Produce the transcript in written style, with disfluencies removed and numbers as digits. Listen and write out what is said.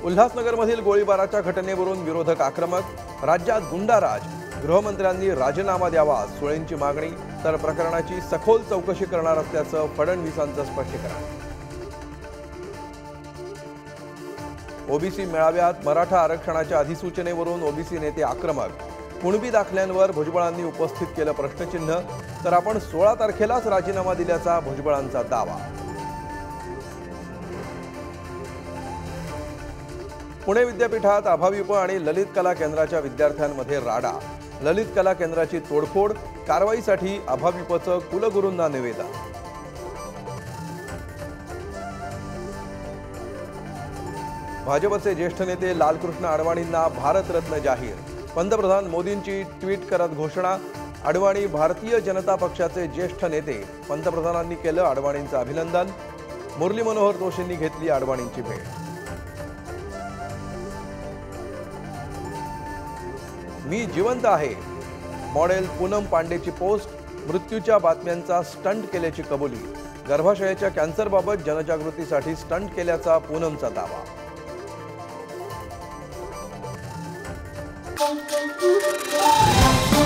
उल्हासनगरमधील गोळीबाराच्या घटनेवरून विरोधक आक्रमक, राज्यात गुंडाराज, गृहमंत्र्यांनी राजीनामा द्यावा सुळेंची मागणी, तर प्रकरणाची सखोल चौकशी करणार असल्याचं फडणवीसांचं स्पष्टीकरण। ओबीसी मेळाव्यात मराठा आरक्षणाच्या अधिसूचनेवरून ओबीसी नेते आक्रमक, कुणबी दाखल्यांवर भुजबळांनी उपस्थित केलं प्रश्नचिन्ह, तर आपण 16 तारखेलाच राजीनामा दिल्याचा भुजबळांचा दावा। पुणे विद्यापीठात अभाविप आणि ललित कला केंद्राच्या विद्यार्थ्यांमध्ये राडा, ललित कला केंद्राची तोडफोड, कारवाईसाठी अभाविपचं कुलगुरूंना निवेदन। भाजपचे ज्येष्ठ नेते लालकृष्ण अडवाणींना भारतरत्न जाहीर, पंतप्रधान मोदींची ट्विट करत घोषणा, अडवाणी भारतीय जनता पक्षाचे ज्येष्ठ नेते, पंतप्रधानांनी केलं अडवाणींचं अभिनंदन, मुरली मनोहर जोशींनी घेतली अडवाणींची भेट। मी जिवंत आहे, मॉडेल पूनम पांडेची पोस्ट, मृत्यूच्या बातम्यांचा स्टंट केल्याची कबुली, गर्भाशयाच्या कॅन्सरबाबत जनजागृतीसाठी स्टंट केल्याचा पूनमचा दावा। Thank you.